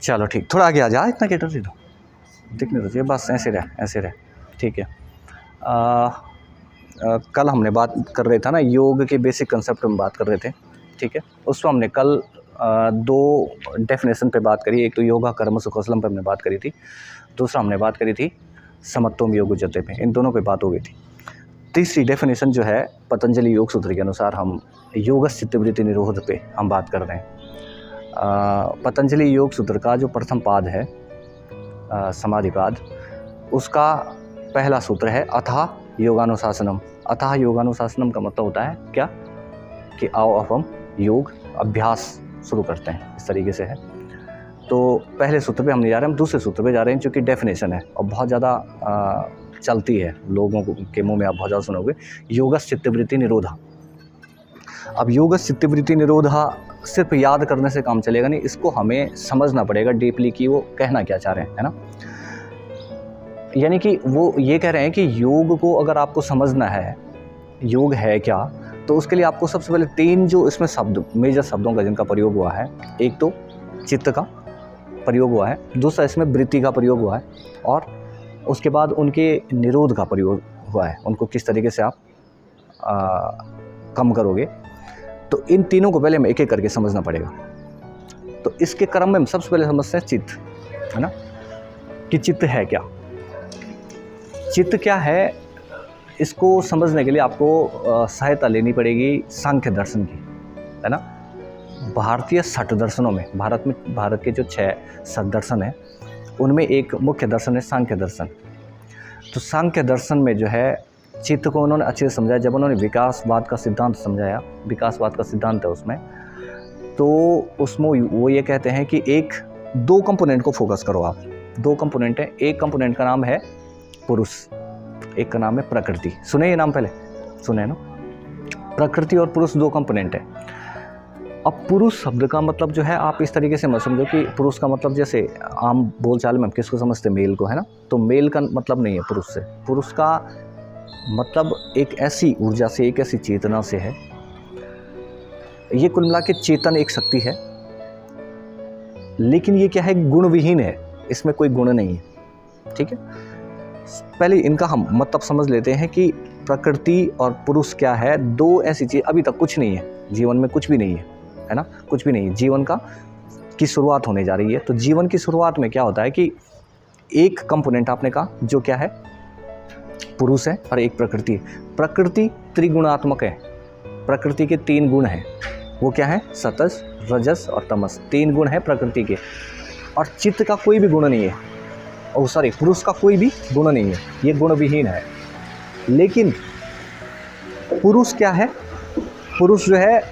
चलो ठीक, थोड़ा आगे आ जा, इतना गेटर दे दो, दिखने तो चाहिए, बस ऐसे रहे ऐसे रहे, ठीक है। कल हमने बात कर रहे था ना, योग के बेसिक कंसेप्ट में बात कर रहे थे, ठीक है। उसमें हमने कल दो डेफिनेशन पे बात करी, एक तो योगा कर्म सुकौशलम पे हमने बात करी थी, दूसरा हमने बात करी थी समत्वम योग उच्यते पे, इन दोनों पे बात हो गई थी। तीसरी डेफिनेशन जो है पतंजलि योग सूत्र के अनुसार हम योगस्य चित्तवृत्ति निरोध पे हम बात कर रहे हैं। पतंजलि योग सूत्र का जो प्रथम पाद है समाधिपाद, उसका पहला सूत्र है अथाह योगानुशासनम। अथाह योगानुशासनम का मतलब होता है क्या कि आओ अब हम योग अभ्यास शुरू करते हैं, इस तरीके से है। तो पहले सूत्र पे हम नहीं जा रहे, हम दूसरे सूत्र पे जा रहे हैं, जो कि डेफिनेशन है और बहुत ज़्यादा चलती है लोगों के मुंह में, आप बहुत ज़्यादा सुनोगे, योगस्य चित्तवृत्ति निरोधा। अब योगस्य चित्तवृत्ति निरोधा सिर्फ याद करने से काम चलेगा नहीं, इसको हमें समझना पड़ेगा डीपली कि वो कहना क्या चाह रहे हैं, है ना। यानी कि वो ये कह रहे हैं कि योग को अगर आपको समझना है योग है क्या, तो उसके लिए आपको सबसे पहले तीन जो इसमें शब्द, मेजर शब्दों का जिनका प्रयोग हुआ है, एक तो चित्त का प्रयोग हुआ है, दूसरा इसमें वृत्ति का प्रयोग हुआ है, और उसके बाद उनके निरोध का प्रयोग हुआ है, उनको किस तरीके से आप कम करोगे। तो इन तीनों को पहले हमें एक एक करके समझना पड़ेगा। तो इसके क्रम में हम सबसे पहले समझते हैं चित्त, है ना, कि चित्त है क्या। चित्त क्या है, इसको समझने के लिए आपको सहायता लेनी पड़ेगी सांख्य दर्शन की, है ना। भारतीय षट दर्शनों में, भारत के जो 6 षट दर्शन हैं, उनमें एक मुख्य दर्शन है सांख्य दर्शन। तो सांख्य दर्शन में जो है चित्त को उन्होंने अच्छे से समझाया, जब उन्होंने विकासवाद का सिद्धांत समझाया, विकासवाद का सिद्धांत है उसमें, तो उसमें वो ये कहते हैं कि दो कंपोनेंट को फोकस करो आप। 2 कंपोनेंट है, एक कंपोनेंट का नाम है पुरुष, एक का नाम है प्रकृति। सुने ये नाम पहले, सुने ना, प्रकृति और पुरुष 2 कंपोनेंट है। अब पुरुष शब्द का मतलब जो है आप इस तरीके से मत समझो कि पुरुष का मतलब जैसे आम बोलचाल में हम किसको समझते हैं, मेल को, है ना। तो मेल का मतलब नहीं है पुरुष से, पुरुष का मतलब एक ऐसी ऊर्जा से, एक ऐसी चेतना से है। ये कुल मिला के चेतन एक शक्ति है, लेकिन ये क्या है, गुण विहीन है, इसमें कोई गुण नहीं है, ठीक है। पहले इनका हम मतलब समझ लेते हैं कि प्रकृति और पुरुष क्या है। 2 ऐसी चीज, अभी तक कुछ नहीं है जीवन में, कुछ भी नहीं है ना, कुछ भी नहीं है। जीवन की शुरुआत होने जा रही है। तो जीवन की शुरुआत में क्या होता है कि एक कंपोनेंट आपने कहा जो क्या है, पुरुष है, और एक प्रकृति है। प्रकृति त्रिगुणात्मक है, प्रकृति के 3 गुण हैं, वो क्या है, सतज, रजस और तमस, 3 गुण है प्रकृति के। और चित्त का कोई भी गुण नहीं है, और सॉरी, पुरुष का कोई भी गुण नहीं है, ये गुण विहीन है। लेकिन पुरुष क्या है, पुरुष जो है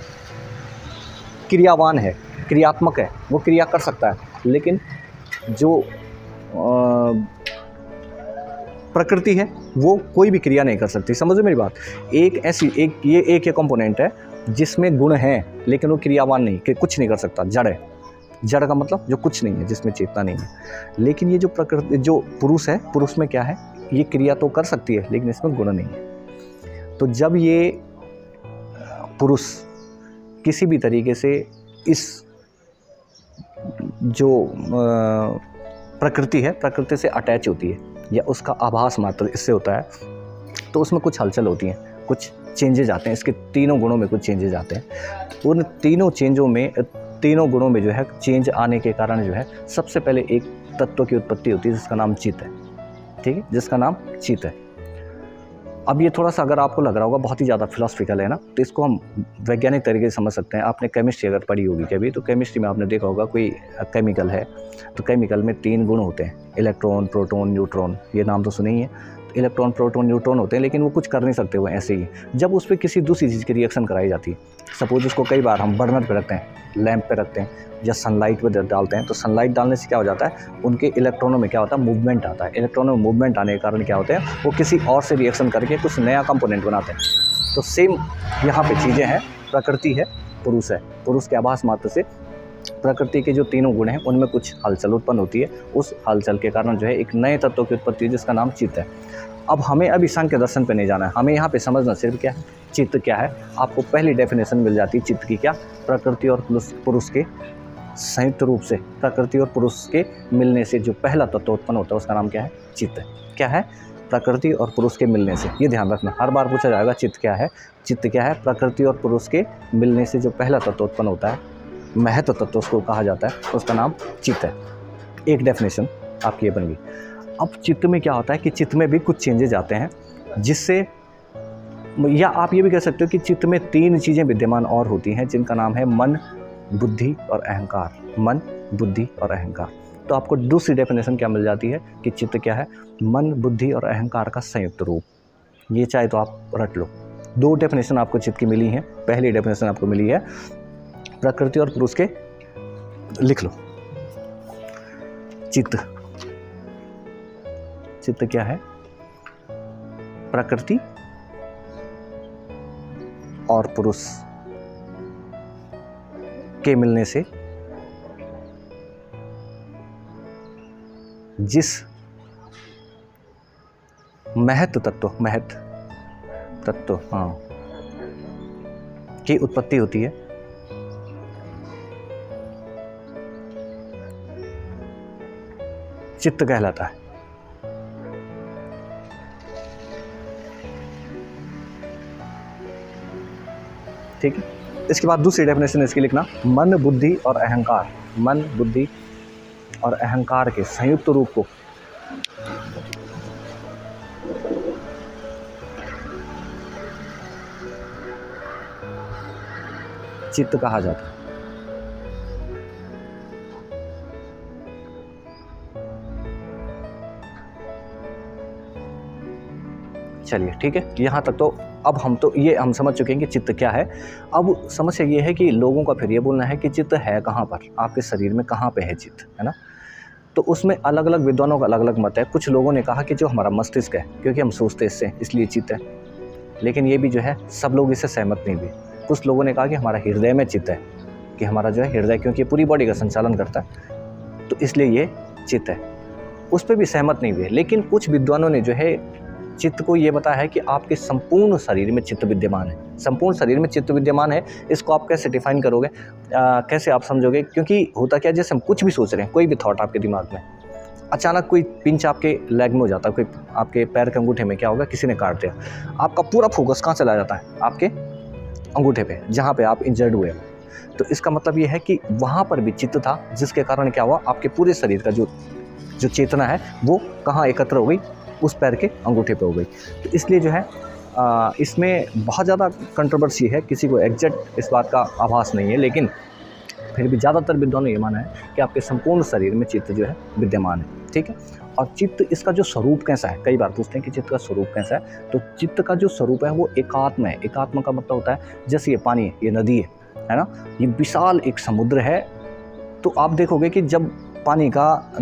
क्रियावान है, क्रियात्मक है, वो क्रिया कर सकता है। लेकिन जो प्रकृति है वो कोई भी क्रिया नहीं कर सकती। समझो मेरी बात, एक कंपोनेंट है जिसमें गुण है, लेकिन वो क्रियावान नहीं, कि कुछ नहीं कर सकता, जड़ है। जड़ का मतलब जो कुछ नहीं है, जिसमें चेतना नहीं है। लेकिन ये जो प्रकृति, जो पुरुष है, पुरुष में क्या है, ये क्रिया तो कर सकती है, लेकिन इसमें गुण नहीं है। तो जब ये पुरुष किसी भी तरीके से इस जो प्रकृति है, प्रकृति से अटैच होती है, या उसका आभास मात्र इससे होता है, तो उसमें कुछ हलचल होती है, कुछ चेंजेज आते हैं, इसके 3 गुणों में कुछ चेंजेज आते हैं। उन 3 गुणों में जो है चेंज आने के कारण जो है, सबसे पहले एक तत्व की उत्पत्ति होती है जिसका नाम चित्त है, ठीक है, जिसका नाम चित्त है। अब ये थोड़ा सा अगर आपको लग रहा होगा बहुत ही ज़्यादा फिलोसफिकल है ना, तो इसको हम वैज्ञानिक तरीके से समझ सकते हैं। आपने केमिस्ट्री अगर पढ़ी होगी कभी, तो केमिस्ट्री में आपने देखा होगा कोई केमिकल है, तो केमिकल में 3 गुण होते हैं, इलेक्ट्रॉन, प्रोटॉन, न्यूट्रॉन, ये नाम तो सुने ही है। इलेक्ट्रॉन, प्रोटॉन, न्यूट्रॉन होते हैं, लेकिन वो कुछ कर नहीं सकते, वो ऐसे ही। जब उस पर किसी दूसरी चीज़ की रिएक्शन कराई जाती है, सपोज उसको कई बार हम बर्नर पे रखते हैं, लैंप पे रखते हैं, या सनलाइट पे डालते हैं, तो सनलाइट डालने से क्या हो जाता है, उनके इलेक्ट्रॉनों में क्या होता है, मूवमेंट आता है। इलेक्ट्रॉनों में मूवमेंट आने के कारण क्या होते हैं, वो किसी और से रिएक्शन करके कुछ नया कंपोनेंट बनाते हैं। तो सेम यहाँ पे चीज़ें हैं, प्रकृति है, पुरुष है, पुरुष के आभास मात्र से प्रकृति के जो 3 गुण हैं उनमें कुछ हलचल उत्पन्न होती है। उस हलचल के कारण जो है एक नए तत्व की उत्पत्ति है जिसका नाम चित्त है। अब हमें अभी सांख्य दर्शन पे नहीं जाना है, हमें यहाँ पे समझना सिर्फ क्या है, चित्त क्या है। आपको पहली डेफिनेशन मिल जाती है चित्त की, क्या, प्रकृति और पुरुष के संयुक्त रूप से प्रकृति और पुरुष के मिलने से जो पहला तत्व उत्पन्न होता है उसका नाम क्या है? चित्त। क्या है? प्रकृति और पुरुष के मिलने से। ये ध्यान रखना, हर बार पूछा जाएगा चित्त क्या है। चित्त क्या है? प्रकृति और पुरुष के मिलने से जो पहला तत्व उत्पन्न होता है, महत्व तत्व उसको कहा जाता है, उसका नाम चित्त है। एक डेफिनेशन आपकी ये बन गई। अब चित्त में क्या होता है कि चित्त में भी कुछ चेंजेज आते हैं, जिससे, या आप ये भी कह सकते हो कि चित्त में 3 चीज़ें विद्यमान और होती हैं, जिनका नाम है मन, बुद्धि और अहंकार। मन, बुद्धि और अहंकार। तो आपको दूसरी डेफिनेशन क्या मिल जाती है कि चित्त क्या है? मन, बुद्धि और अहंकार का संयुक्त रूप। ये चाहे तो आप रट लो। 2 डेफिनेशन आपको चित्त की मिली हैं। पहली डेफिनेशन आपको मिली है प्रकृति और पुरुष के, लिख लो, चित्त। चित्त क्या है? प्रकृति और पुरुष के मिलने से जिस महत्व तत्व की उत्पत्ति होती है, चित्त कहलाता है। ठीक है। इसके बाद दूसरी डेफिनेशन इसकी लिखना, मन, बुद्धि और अहंकार। मन, बुद्धि और अहंकार के संयुक्त रूप को चित्त कहा जाता है। चलिए ठीक है, यहाँ तक तो अब हम समझ चुके हैं कि चित्त क्या है। अब समस्या ये है कि लोगों का फिर ये बोलना है कि चित्त है कहाँ पर, आपके शरीर में कहाँ पे है चित्त, है ना। तो उसमें अलग अलग विद्वानों का अलग अलग मत है। कुछ लोगों ने कहा कि जो हमारा मस्तिष्क है, क्योंकि हम सोचते इससे, इसलिए चित्त है। लेकिन ये भी जो है सब लोग इससे सहमत नहीं हुए। कुछ लोगों ने कहा कि हमारा हृदय में चित्त है, कि हमारा जो है हृदय, क्योंकि पूरी बॉडी का संचालन करता है, तो इसलिए ये चित्त है। उस पर भी सहमत नहीं हुए। लेकिन कुछ विद्वानों ने जो है चित्त को ये बताया है कि आपके संपूर्ण शरीर में चित्त विद्यमान है। संपूर्ण शरीर में चित्त विद्यमान है। इसको आप कैसे डिफाइन करोगे, कैसे आप समझोगे? क्योंकि होता क्या है, जैसे हम कुछ भी सोच रहे हैं, कोई भी थॉट आपके दिमाग में, अचानक कोई पिंच आपके लेग में हो जाता है, कोई आपके पैर के अंगूठे में क्या होगा, किसी ने काट दिया, आपका पूरा फोकस कहाँ चला जाता है? आपके अंगूठे पे, जहाँ पे आप इंजर्ड हुए हो। तो इसका मतलब ये है कि वहाँ पर भी चित्त था, जिसके कारण क्या हुआ, आपके पूरे शरीर का जो चेतना है वो कहाँ एकत्र हो गई, उस पैर के अंगूठे पे हो गई। तो इसलिए जो है इसमें बहुत ज़्यादा कंट्रोवर्सी है, किसी को एग्जैक्ट इस बात का आभास नहीं है, लेकिन फिर भी ज़्यादातर विद्वानों ने ये माना है कि आपके संपूर्ण शरीर में चित्त जो है विद्यमान है। ठीक है। और चित्त, इसका जो स्वरूप कैसा है, कई बार पूछते हैं कि चित्त का स्वरूप कैसा है। तो चित्त का जो स्वरूप है वो एकात्म है। एकात्म का मतलब होता है जैसे ये पानी है, ये नदी है ना, ये विशाल एक समुद्र है। तो आप देखोगे कि जब पानी का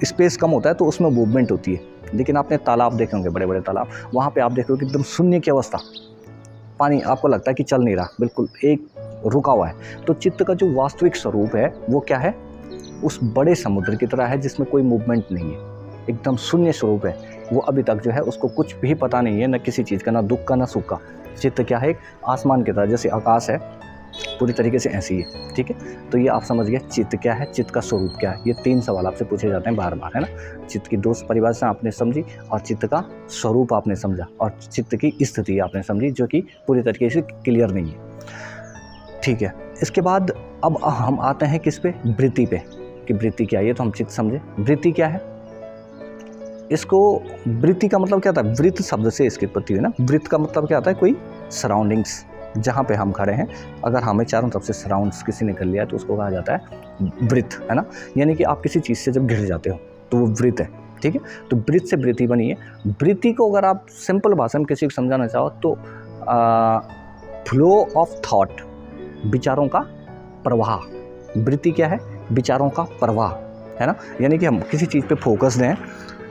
स्पेस कम होता है तो उसमें मूवमेंट होती है। लेकिन आपने तालाब देखे होंगे, बड़े बड़े तालाब, वहाँ पे आप देखोगे एकदम शून्य की अवस्था, पानी आपको लगता है कि चल नहीं रहा, बिल्कुल एक रुका हुआ है। तो चित्त का जो वास्तविक स्वरूप है वो क्या है, उस बड़े समुद्र की तरह है जिसमें कोई मूवमेंट नहीं है, एकदम शून्य स्वरूप है। वो अभी तक जो है उसको कुछ भी पता नहीं है, न किसी चीज़ का, ना दुख का ना सुख का। चित्त क्या है, एक आसमान की तरह, जैसे आकाश है पूरी तरीके से ऐसी है। ठीक है। तो ये आप समझ गए चित्त क्या है, चित्त का स्वरूप क्या है। ये 3 सवाल आपसे पूछे जाते हैं बार बार, है ना। चित्त की 2 परिभाषा आपने समझी, और चित्त का स्वरूप आपने समझा, और चित्त की स्थिति आपने समझी, जो कि पूरी तरीके से क्लियर नहीं है। ठीक है। इसके बाद अब हम आते हैं किस पे, वृत्ति पे, कि वृत्ति क्या है। ये तो हम चित्त समझे। वृत्ति क्या है, इसको, वृत्ति का मतलब क्या था, वृत्त शब्द से इसकी उत्पत्ति हुई ना। वृत्त का मतलब क्या होता है, कोई सराउंडिंग्स, जहाँ पे हम खड़े हैं, अगर हमें चारों तरफ से सराउंड्स किसी ने कर लिया तो उसको कहा जाता है वृत्त, है ना। यानी कि आप किसी चीज़ से जब घिर जाते हो तो वो वृत्त है। ठीक है। तो वृत्त से वृत्ति बनी है। वृत्ति को अगर आप सिंपल भाषा में किसी को समझाना चाहो तो फ्लो ऑफ थॉट, विचारों का प्रवाह। वृत्ति क्या है, विचारों का प्रवाह, है ना। यानी कि हम किसी चीज़ पे फोकस्ड हैं,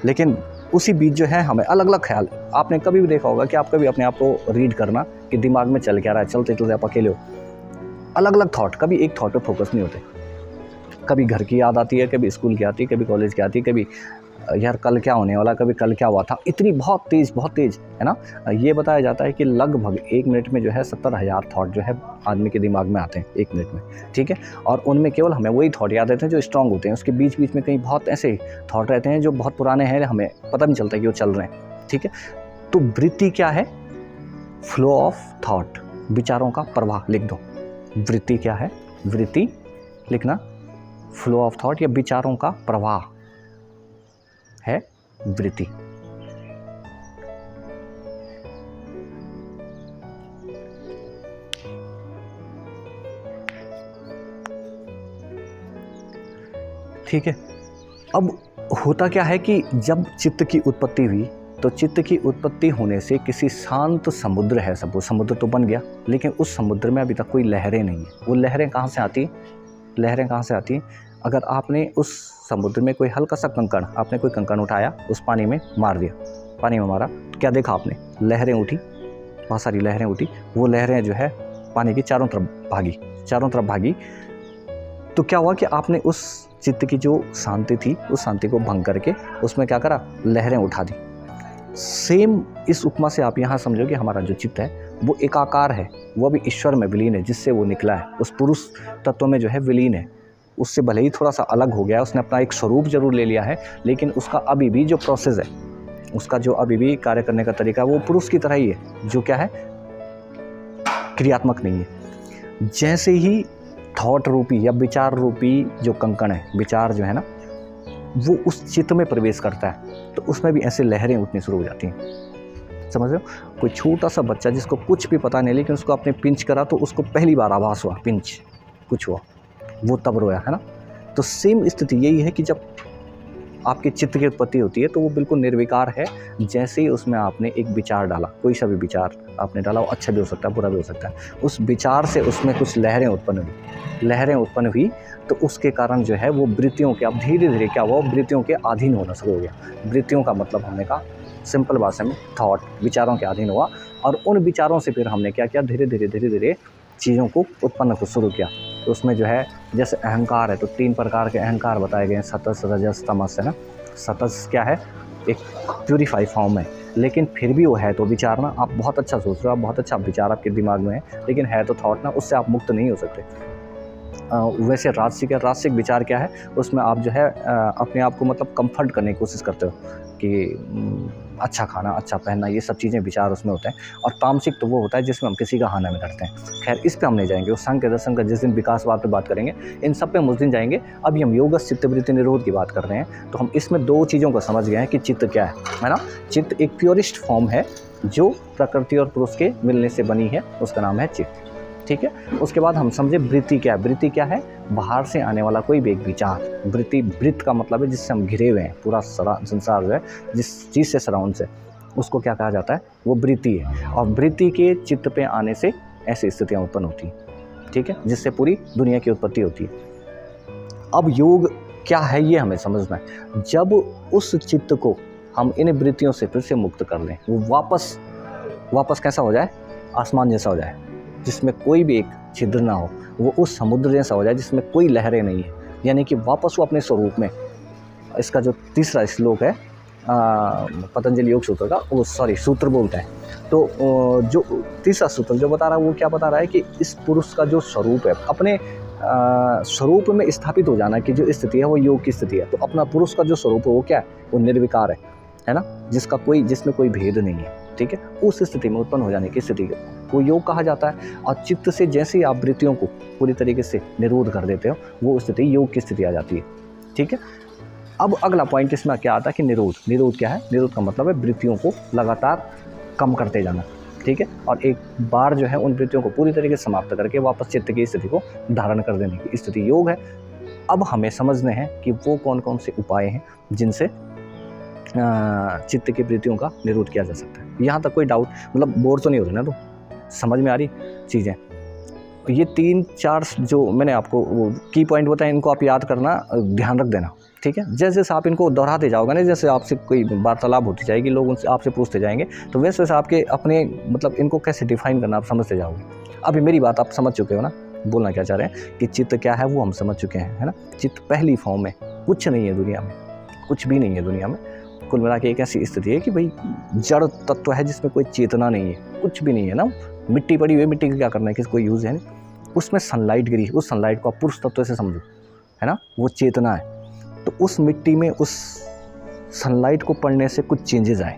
लेकिन उसी बीच जो है हमें अलग अलग ख्याल। आपने कभी भी देखा होगा कि आप कभी अपने आप को रीड करना कि दिमाग में चल क्या रहा है, चलते चलते आप अकेले हो, अलग अलग थॉट, कभी एक थॉट पे फोकस नहीं होते। कभी घर की याद आती है, कभी स्कूल की आती है, कभी कॉलेज की आती है, कभी यार कल क्या होने वाला, कभी कल क्या हुआ था, इतनी बहुत तेज़ है ना। ये बताया जाता है कि लगभग 1 मिनट में जो है 70,000 थॉट जो है आदमी के दिमाग में आते हैं 1 मिनट में, ठीक है। और उनमें केवल हमें वही थॉट याद रहते हैं जो स्ट्रांग होते हैं, उसके बीच बीच में कहीं बहुत ऐसे थॉट रहते हैं जो बहुत पुराने हैं, हमें पता नहीं चलता कि वो चल रहे हैं, ठीक है। तो वृत्ति क्या है? फ्लो ऑफ थॉट, विचारों का प्रवाह लिख दो। वृत्ति क्या है? वृत्ति लिखना, फ्लो ऑफ थॉट या विचारों का प्रवाह है वृत्ति। ठीक है। अब होता क्या है कि जब चित्त की उत्पत्ति हुई, तो चित्त की उत्पत्ति होने से किसी शांत समुद्र है, सब वो समुद्र तो बन गया, लेकिन उस समुद्र में अभी तक कोई लहरें नहीं है। वो लहरें कहाँ से आती? लहरें कहाँ से आती? अगर आपने उस समुद्र में कोई हल्का सा कंकड़, आपने कोई कंकड़ उठाया, उस पानी में मार दिया, पानी में मारा, तो क्या देखा आपने? लहरें उठी, बहुत सारी लहरें उठी। वो लहरें जो है पानी की चारों तरफ भागी। तो क्या हुआ कि आपने उस चित्त की जो शांति थी, उस शांति को भंग करके उसमें क्या करा? लहरें उठा दी। सेम इस उपमा से आप यहाँ समझो कि हमारा जो चित्त है वो एकाकार है, वो अभी ईश्वर में विलीन है, जिससे वो निकला है, उस पुरुष तत्व में जो है विलीन है। उससे भले ही थोड़ा सा अलग हो गया, उसने अपना एक स्वरूप जरूर ले लिया है, लेकिन उसका अभी भी जो प्रोसेस है, उसका जो अभी भी कार्य करने का तरीका वो पुरुष की तरह ही है, जो क्या है? क्रियात्मक नहीं है। जैसे ही थॉट रूपी या विचार रूपी जो कंकण है, विचार जो है ना, वो उस चित्त में प्रवेश करता है, तो उसमें भी ऐसे लहरें उठनी शुरू हो जाती हैं। समझ रहे हो? कोई छोटा सा बच्चा जिसको कुछ भी पता नहीं, लेकिन उसको आपने पिंच करा तो उसको पहली बार आभास हुआ, पिंच कुछ हुआ, वो तब रोया, है ना। तो सेम स्थिति यही है कि जब आपके चित्त की उत्पत्ति होती है तो वो बिल्कुल निर्विकार है। जैसे ही उसमें आपने एक विचार डाला, कोई सा भी विचार आपने डाला, वो अच्छा भी हो सकता है, बुरा भी हो सकता है, उस विचार से उसमें कुछ लहरें उत्पन्न हुई, तो उसके कारण जो है वो वृत्तियों के, अब धीरे धीरे क्या हुआ? वृत्तियों के अधीन होना शुरू हो गया। वृत्तियों का मतलब हमने कहा सिंपल भाषा में थॉट, विचारों के अधीन हुआ, और उन विचारों से फिर हमने क्या किया? धीरे धीरे चीज़ों को उत्पन्न को शुरू किया। तो उसमें जो है जैसे अहंकार है, तो 3 प्रकार के अहंकार बताए गए हैं, सतस, रजस, तमस, है ना। सतस क्या है? एक प्यूरीफाई फॉर्म है, लेकिन फिर भी वो है तो विचार ना। आप बहुत अच्छा सोच रहे हो, आप बहुत अच्छा विचार आपके दिमाग में है, लेकिन है तो थॉट ना, उससे आप मुक्त नहीं हो सकते। वैसे राजसिक है, राजसिक विचार क्या है? उसमें आप जो है अपने आप को मतलब कंफर्ट करने की कोशिश करते हो कि अच्छा खाना, अच्छा पहनना, ये सब चीज़ें विचार उसमें होते हैं। और तामसिक तो वो होता है जिसमें हम किसी का हानि में करते हैं। खैर, इस पे हम नहीं जाएंगे, उस संघ के दर्शन का जिस दिन विकासवाद पे बात करेंगे, इन सब पे हम उस दिन जाएंगे। अभी हम योग चित्तवृत्ति निरोध की बात कर रहे हैं, तो हम इसमें 2 चीज़ों को समझ गए हैं कि चित्त क्या है ना। चित्त एक प्योरिस्ट फॉर्म है जो प्रकृति और पुरुष के मिलने से बनी है, उसका नाम है चित्त, ठीक है। उसके बाद हम समझे वृत्ति क्या है। वृत्ति क्या है? बाहर से आने वाला कोई भी एक विचार। वृत्त का मतलब है जिससे हम घिरे हुए हैं, पूरा संसार जो है जिस चीज़ से सराउंड से, उसको क्या कहा जाता है? वो वृत्ति है। और वृत्ति के चित्त पे आने से ऐसी स्थितियाँ उत्पन्न होती हैं, ठीक है, जिससे पूरी दुनिया की उत्पत्ति होती है। अब योग क्या है ये हमें समझना है। जब उस चित्त को हम इन वृत्तियों से फिर से मुक्त कर लें, वो वापस कैसा हो जाए? आसमान जैसा हो जाए, जिसमें कोई भी एक छिद्र ना हो, वो उस समुद्र जैसा हो जाए जिसमें कोई लहरें नहीं है, यानी कि वापस वो अपने स्वरूप में। इसका जो तीसरा श्लोक है पतंजलि योग सूत्र का, वो सूत्र बोलता है, तो जो तीसरा सूत्र जो बता रहा है वो क्या बता रहा है कि इस पुरुष का जो स्वरूप है, अपने स्वरूप में स्थापित हो जाना की जो स्थिति है वो योग की स्थिति है। तो अपना पुरुष का जो स्वरूप है वो क्या है? वो निर्विकार है ना, जिसमें कोई भेद नहीं है, ठीक है। उस स्थिति में उत्पन्न हो जाने की स्थिति को योग कहा जाता है। और चित्त से जैसे ही आप वृत्तियों को पूरी तरीके से निरोध कर देते हो, वो स्थिति योग की स्थिति आ जाती है, ठीक है। अब अगला पॉइंट इसमें क्या आता है कि निरोध क्या है? निरोध का मतलब है वृत्तियों को लगातार कम करते जाना, ठीक है, और एक बार जो है उन वृत्तियों को पूरी तरीके से समाप्त करके वापस चित्त की स्थिति को धारण कर देने की स्थिति योग है। अब हमें समझने हैं कि वो कौन कौन से उपाय हैं जिनसे चित्त की वृत्तियों का निरोध किया जा सकता है। यहाँ तक कोई डाउट, मतलब बोर तो नहीं हो रही ना? तो समझ में आ रही चीज़ें? ये 3-4 जो मैंने आपको वो की पॉइंट बताए, इनको आप याद करना, ध्यान रख देना, ठीक है। जैसे जैसे आप इनको दोहराते जाओगे ना, जैसे आपसे कोई वार्तालाप होती जाएगी, लोग उनसे आपसे पूछते जाएंगे, तो वैसे वैसे आपके अपने मतलब इनको कैसे डिफाइन करना आप समझते जाओगे। अभी मेरी बात आप समझ चुके हो ना, बोलना क्या चाह रहे हैं कि चित्त क्या है वो हम समझ चुके हैं, है ना। चित्त पहली फॉर्म में कुछ नहीं है दुनिया में, कुछ भी नहीं है दुनिया में। कुल मिला के एक ऐसी स्थिति है कि भाई जड़ तत्व है जिसमें कोई चेतना नहीं है, कुछ भी नहीं है ना। मिट्टी पड़ी हुई है, मिट्टी का क्या करना है, किसी कोई यूज़ है नहीं। उसमें सनलाइट गिरी, उस सनलाइट को आप पुरुष तत्व से समझो, है ना, वो चेतना है। तो उस मिट्टी में उस सनलाइट को पड़ने से कुछ चेंजेस आए,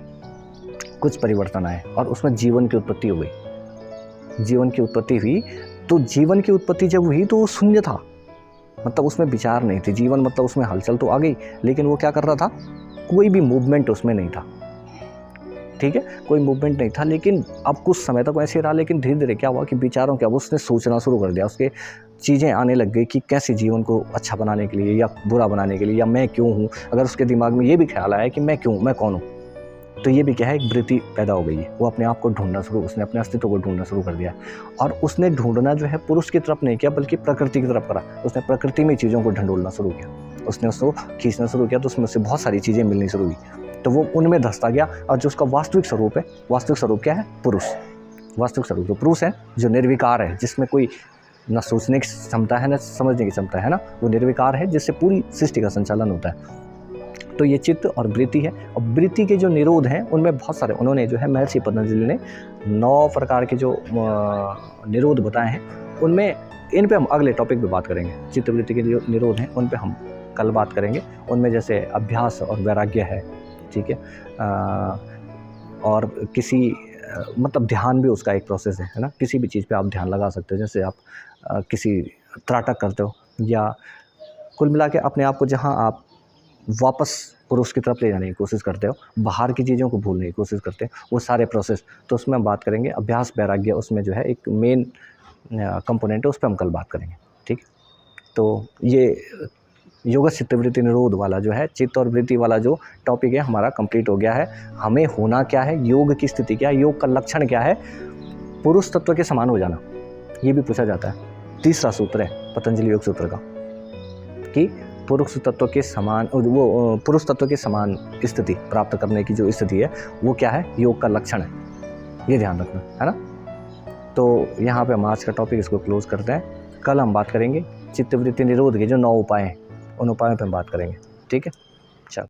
कुछ परिवर्तन आए और उसमें जीवन की उत्पत्ति हो गई। जीवन की उत्पत्ति हुई, तो जीवन की उत्पत्ति जब हुई तो वो शून्य था, मतलब उसमें विचार नहीं थे। जीवन मतलब उसमें हलचल तो आ गई, लेकिन वो क्या कर रहा था, कोई भी मूवमेंट उसमें नहीं था, ठीक है, कोई मूवमेंट नहीं था। लेकिन अब कुछ समय तक वैसे रहा, लेकिन धीरे धीरे क्या हुआ कि विचारों क्या हुआ, उसने सोचना शुरू कर दिया। उसके चीज़ें आने लग गई कि कैसे जीवन को अच्छा बनाने के लिए या बुरा बनाने के लिए, या मैं क्यों हूँ। अगर उसके दिमाग में ये भी ख्याल आया कि मैं क्यों, मैं कौन हूँ, तो ये भी क्या है, एक वृत्ति पैदा हो गई है। वो अपने आप को ढूंढना शुरू, उसने अपने अस्तित्व को ढूंढना शुरू कर दिया। और उसने ढूंढना जो है पुरुष की तरफ नहीं किया, बल्कि प्रकृति की तरफ करा। उसने प्रकृति में चीज़ों को ढंढोलना शुरू किया, उसने उसको खींचना शुरू किया, तो उसमें से बहुत सारी चीज़ें मिलनी शुरू हुई, तो वो उनमें धंसता गया। और जो उसका वास्तविक स्वरूप है, वास्तविक स्वरूप क्या है, पुरुष। वास्तविक स्वरूप तो पुरुष है, जो निर्विकार है, जिसमें कोई न सोचने की क्षमता है न समझने की क्षमता है ना, वो निर्विकार है, जिससे पूरी सृष्टि का संचालन होता है। तो ये चित्त और वृत्ति है। और वृत्ति के जो निरोध हैं उनमें बहुत सारे, उन्होंने जो है महर्षि पतंजलि ने 9 प्रकार के जो निरोध बताए हैं, उनमें इन पे हम अगले टॉपिक पे बात करेंगे। चित्त वृत्ति के जो निरोध हैं उन पे हम कल बात करेंगे। उनमें जैसे अभ्यास और वैराग्य है, ठीक है, और किसी मतलब ध्यान भी उसका एक प्रोसेस है ना। किसी भी चीज़ पे आप ध्यान लगा सकते हो, जैसे आप किसी त्राटक करते हो, या कुल मिला के अपने आप को जहाँ आप वापस पुरुष की तरफ ले जाने की कोशिश करते हो, बाहर की चीज़ों को भूलने की कोशिश करते हो, वो सारे प्रोसेस, तो उसमें हम बात करेंगे। अभ्यास वैराग्य उसमें जो है एक मेन कंपोनेंट है, उस पर हम कल बात करेंगे, ठीक। तो ये योग चित्त वृत्ति निरोध वाला जो है, चित्त और वृत्ति वाला जो टॉपिक है हमारा कंप्लीट हो गया है। हमें होना क्या है, योग की स्थिति क्या है, योग का लक्षण क्या है, पुरुष तत्व के समान हो जाना, ये भी पूछा जाता है। तीसरा सूत्र है पतंजलि योग सूत्र का कि पुरुष तत्व के समान, वो पुरुष तत्व के समान स्थिति प्राप्त करने की जो स्थिति है वो क्या है, योग का लक्षण है। ये ध्यान रखना है ना। तो यहाँ पे हम आज का टॉपिक इसको क्लोज करते हैं। कल हम बात करेंगे चित्त वृत्ति निरोध के जो 9 उपाय हैं, उन उपायों पे हम बात करेंगे, ठीक है।